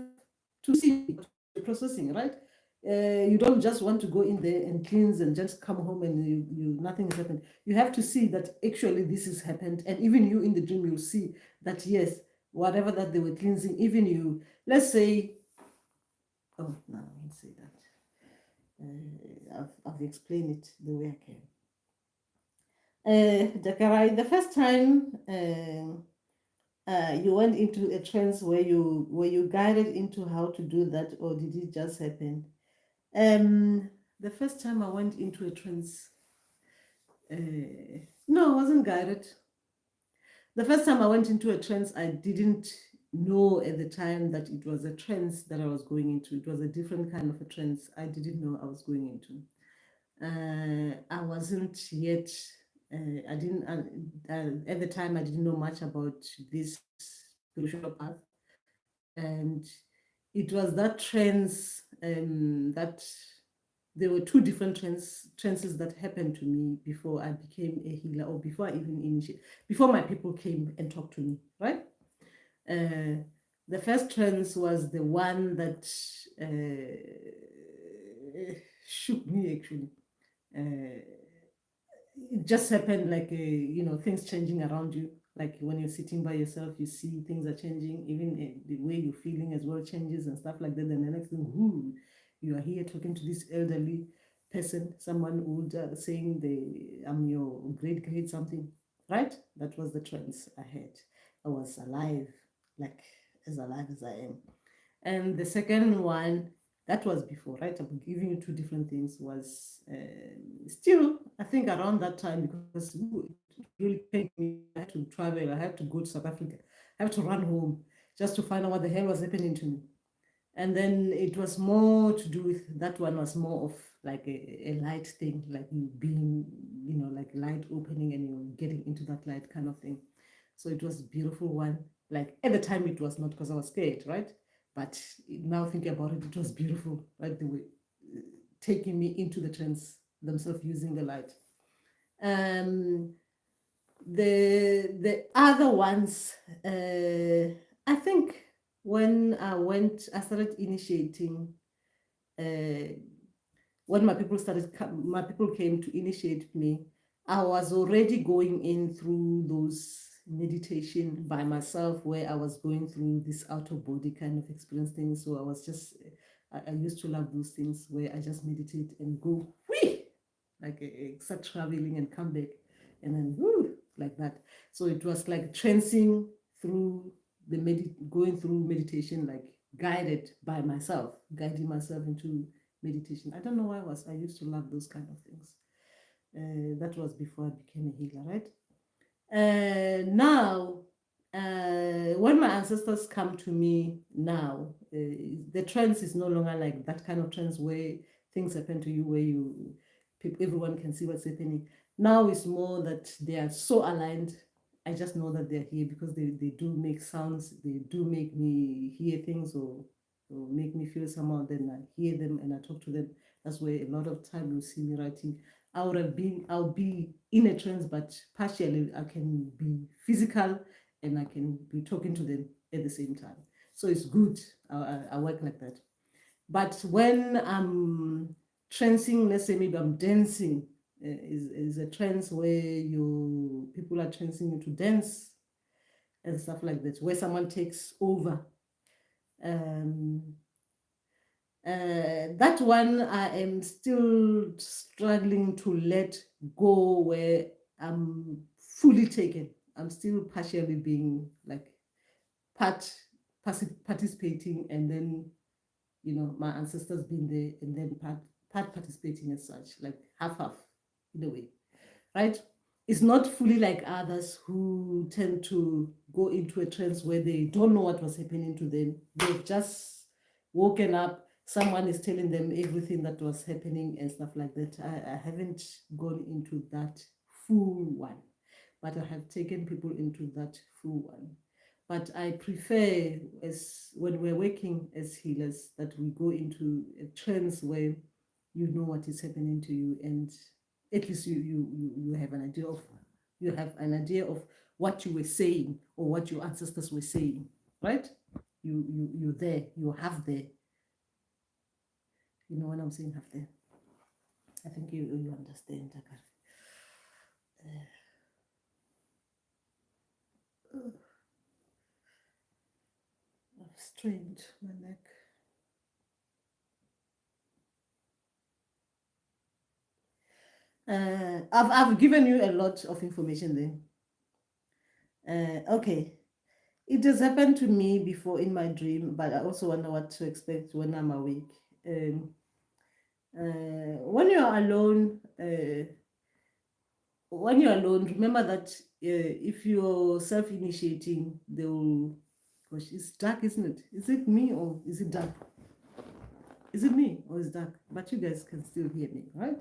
to see what you're processing, right? You don't just want to go in there and cleanse and just come home and nothing has happened. You have to see that actually this has happened, and even you in the dream, you'll see that yes, whatever that they were cleansing, even you, let's say, oh no, I won't say that. I've explained it the way I can. Jakarai, the first time you went into a trance where you guided into how to do that, or did it just happen? The first time I went into a trance, no, I wasn't guided. The first time I went into a trance, I didn't know at the time that it was a trance that I was going into. It was a different kind of a trance I didn't know I was going into. I wasn't yet, I didn't, at the time, I didn't know much about this spiritual path. And it was that trance that there were two different trances that happened to me before I became a healer, or before I even initiated, before my people came and talked to me, right? The first trance was the one that shook me actually. It just happened like things changing around you, like when you're sitting by yourself, you see things are changing, even the way you're feeling as well changes and stuff like that. And the next thing, whoo, you are here talking to this elderly person, someone old, saying I'm your great something, right? That was the trance I had. I was alive, like as alive as I am. And the second one, that was before, right? I'm giving you two different things. Was still, I think, around that time, because it really pained me. I had to travel. I had to go to South Africa. I had to run home just to find out what the hell was happening to me. And then it was more to do with, that one was more of like a light thing, like you being, like light opening and you're getting into that light kind of thing. So it was a beautiful one. Like at the time it was not, because I was scared, right? But now thinking about it, it was beautiful, right? They were taking me into the trance themselves using the light. The other ones, I think when I started initiating, when my people came to initiate me, I was already going in through those meditation by myself, where I was going through this out of body kind of experience thing. So I was just, I used to love those things where I just meditate and go, whee, like start traveling and come back, and then whoo, like that. So it was like trancing through going through meditation, like guided by myself, guiding myself into meditation. I don't know why I used to love those kind of things. That was before I became a healer, right? Now, when my ancestors come to me now, the trance is no longer like that kind of trance where things happen to you, where everyone can see what's happening. Now it's more that they are so aligned. I just know that they're here because they do make sounds, they do make me hear things, or make me feel somehow. Then I hear them and I talk to them. That's where a lot of time you see me writing. I'll be in a trance, but partially I can be physical and I can be talking to them at the same time. So it's good. I work like that. But when I'm trancing, let's say maybe I'm dancing, is a trance where people are trancing you to dance and stuff like that, where someone takes over. Um, that one I am still struggling to let go, where I'm fully taken. I'm still partially being like participating, and then my ancestors being there, and then part participating as such, like half in a way, right? It's not fully like others who tend to go into a trance where they don't know what was happening to them. They've just woken up, someone is telling them everything that was happening and stuff like that. I haven't gone into that full one, but I have taken people into that full one. But I prefer, as when we're working as healers, that we go into a trance where you know what is happening to you, and at least you have an idea of what you were saying or what your ancestors were saying, right? You're there, you have there. You know what I'm saying, have there. I think you understand, Takar. I've strained my neck. I've given you a lot of information there. Okay. It has happened to me before in my dream, but I also wonder what to expect when I'm awake. When you're alone, remember that if you're self-initiating, they'll. Gosh, it's dark, isn't it? Is it me or is it dark? Is it me or is it dark? But you guys can still hear me, right?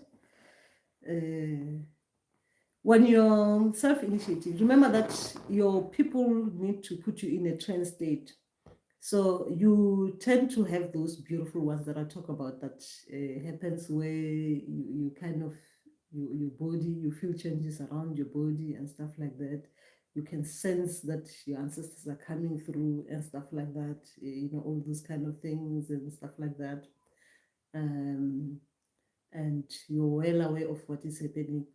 When you're self-initiating, remember that your people need to put you in a trance state. So you tend to have those beautiful ones that I talk about, that happens where you kind of, your body, you feel changes around your body and stuff like that. You can sense that your ancestors are coming through and stuff like that, all those kind of things and stuff like that. And you're well aware of what is happening,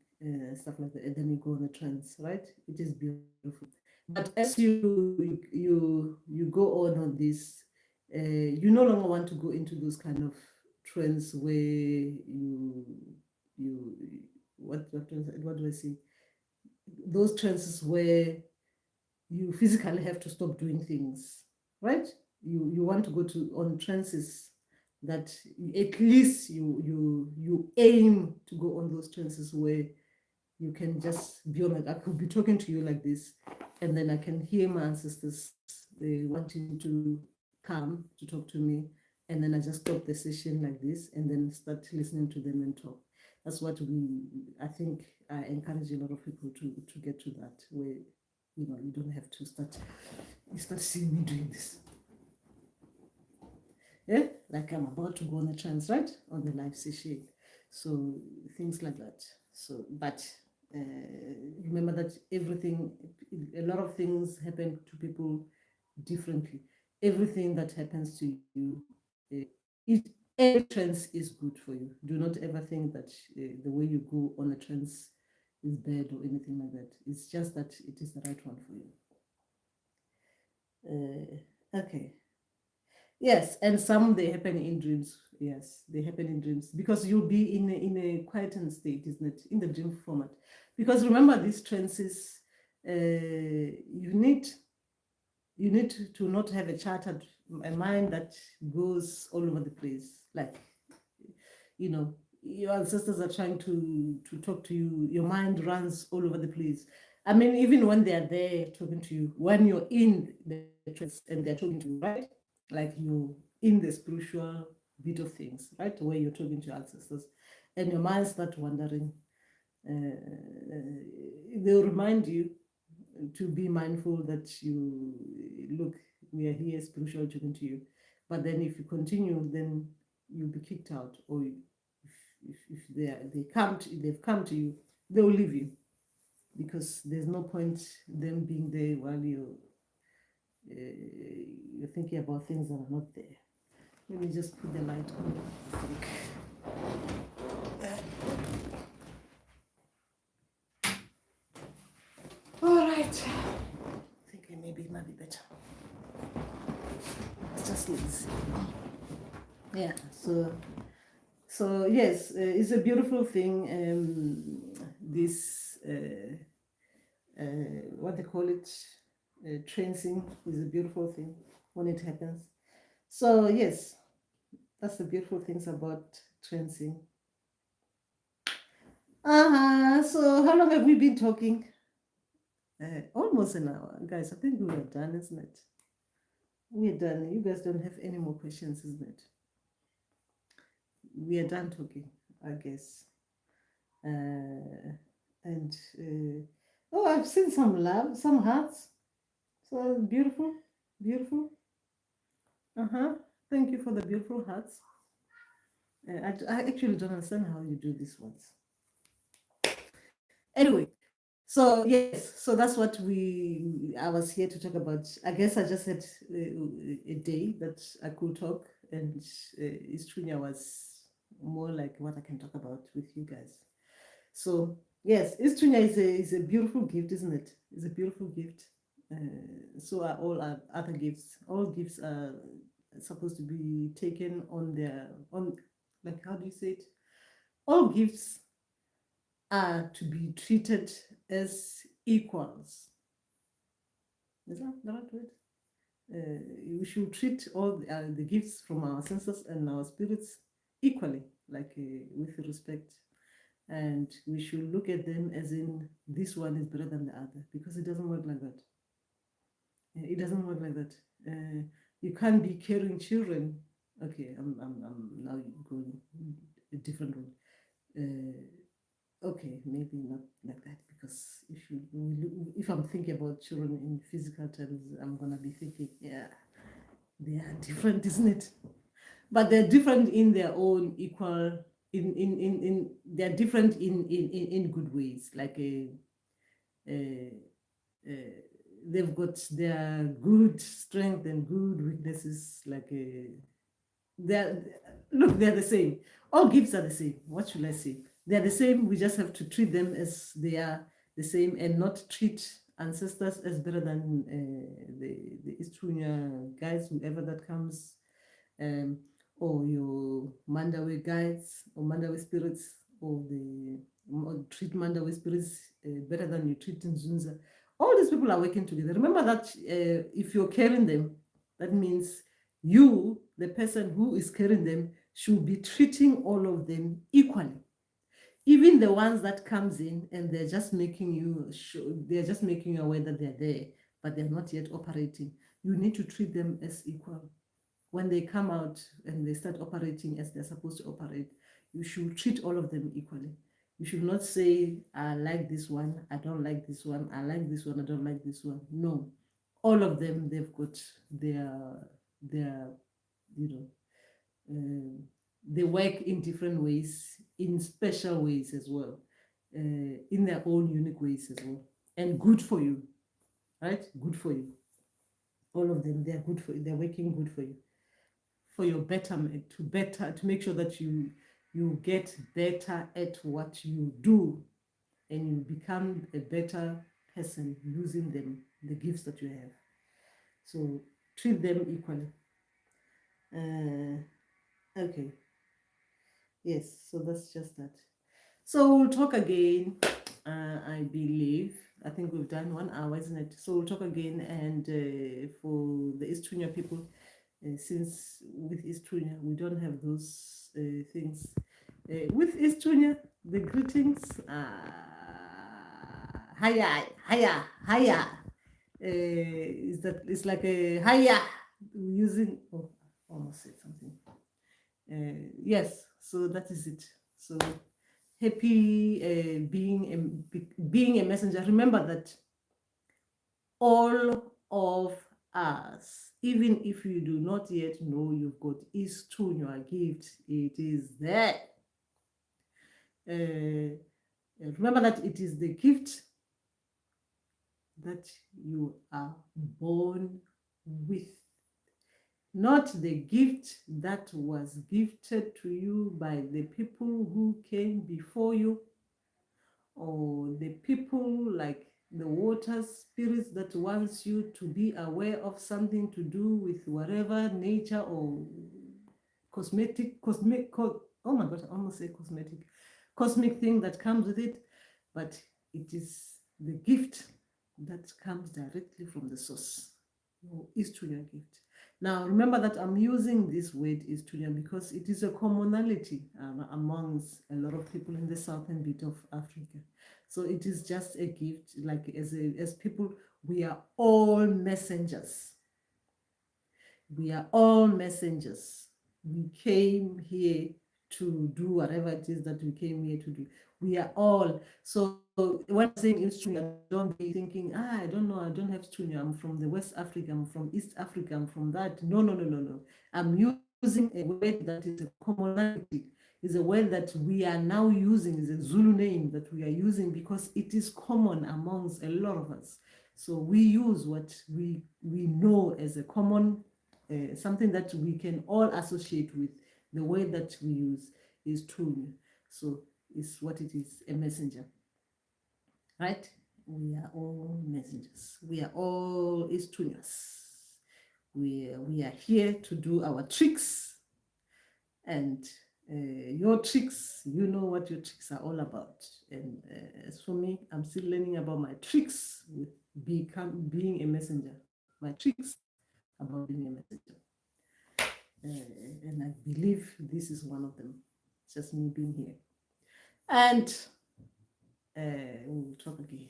stuff like that, and then you go on a trance, right? It is beautiful. But as you go on this, you no longer want to go into those kind of trends where you what do I say? Those trances where you physically have to stop doing things, right? You want to go to on trances that at least you aim to go on those trances where you can just be on. Like, I could be talking to you like this, and then I can hear my ancestors wanting to come to talk to me, and then I just stop the session like this, and then start listening to them and talk. That's what I think I encourage a lot of people to get to that, where you don't have to you start seeing me doing this. Yeah, like I'm about to go on a trance, right, on the live session. So things like that. So, but remember that a lot of things happen to people differently. Everything that happens to you, every trance is good for you. Do not ever think that the way you go on a trance is bad or anything like that. It's just that it is the right one for you. Okay. Yes, and some they happen in dreams. Yes, they happen in dreams because you'll be in a quietened state, isn't it? In the dream format. Because remember, these trances, you you need to not have a mind that goes all over the place. Like, your ancestors are trying to talk to you. Your mind runs all over the place. I mean, even when they are there talking to you, when you're in the trance and they're talking to you, right? Like you in the spiritual bit of things, right? Where you're talking to your ancestors, and your mind starts wandering. They'll remind you to be mindful that you look, we are here spiritual talking to you. But then if you continue, then you'll be kicked out, or if they've come to you, they'll leave you, because there's no point them being there while you're thinking about things that are not there. Let me just put the light on. I think. All right. I think maybe it might be better. It's just lazy. Yeah. So yes, it's a beautiful thing. This what they call it, trancing is a beautiful thing when it happens. So yes, that's the beautiful things about trancing. So how long have we been talking? Almost an hour, guys. I think we are done, isn't it? We're done. You guys don't have any more questions, isn't it? We are done talking, I guess. And oh, I've seen some love, some hearts. So beautiful, beautiful. Thank you for the beautiful hearts. I actually don't understand how you do these ones. Anyway, so yes, so that's what I was here to talk about. I guess I just had a day that I could talk, and Isithunywa was more like what I can talk about with you guys. So yes, Isithunywa is a beautiful gift, isn't it? It's a beautiful gift. So are all our other gifts. All gifts are supposed to be taken on like, how do you say it? All gifts are to be treated as equals. Is that the right word? We should treat all the gifts from our senses and our spirits equally, like with respect. And we should look at them as in this one is better than the other, because it doesn't work like that. It doesn't work like that. You can't be caring children. Okay, I'm now going a different one. Okay, maybe not like that, because if I'm thinking about children in physical terms, I'm gonna be thinking, yeah, they are different, isn't it? But they're different in their own equal. They're different in good ways. Like they've got their good strength and good weaknesses. Like they're they're the same. All gifts are the same. What should I say? They're the same. We just have to treat them as they are the same, and not treat ancestors as better than the Isithunywa guys, whoever that comes, or your Mandawe guides or Mandawe spirits, or treat Mandawe spirits better than you treat Nzunza. All these people are working together. Remember that if you're carrying them, that means you, the person who is carrying them, should be treating all of them equally. Even the ones that comes in and they're just making you aware that they're there, but they're not yet operating. You need to treat them as equal. When they come out and they start operating as they're supposed to operate, you should treat all of them equally. You should not say, I like this one, I don't like this one, I like this one, I don't like this one. No, all of them, they've got their they work in different ways, in special ways as well, in their own unique ways as well, and good for you, right? Good for you. All of them, they're good for you. They're working good for you, for your betterment, to make sure that you get better at what you do, and you become a better person using them, the gifts that you have. So treat them equally. Okay. Yes, so that's just that. So we'll talk again I believe. I think we've done 1 hour, isn't it? So we'll talk again. And for the Isithunywa people, since with Isithunywa, we don't have those things. With Isithunywa, the greetings haya, haya, haya. Is that it's like a haya using, oh, I almost said something. Yes, so that is it. So happy being a messenger. Remember that all of us, even if you do not yet know you've got Isithunywa gift, it is there. Remember that it is the gift that you are born with, not the gift that was gifted to you by the people who came before you, or the people like the water spirits that wants you to be aware of something to do with whatever nature or oh my god, I almost say cosmic thing that comes with it, but it is the gift that comes directly from the source, your Isithunywa gift. Now, remember that I'm using this word Isithunywa because it is a commonality amongst a lot of people in the southern bit of Africa. So it is just a gift, like as people, we are all messengers. We are all messengers. We came here to do whatever it is that we came here to do. We are all. So when I'm saying Isithunywa, don't be thinking, I don't know, I don't have Isithunywa. I'm from the West Africa, I'm from East Africa, I'm from that. No. I'm using a word that is a commonality. Is a word that we are now using, is a Zulu name that we are using because it is common amongst a lot of us. So we use what we know as a common something that we can all associate with. The word that we use is Thunywa. So it's what it is, a messenger. Right? We are all messengers. We are all Isithunywas. We are here to do our tricks. And your tricks, you know what your tricks are all about. And as for me, I'm still learning about my tricks with being a messenger. My tricks about being a messenger. And I believe this is one of them. Just me being here. And we'll talk again.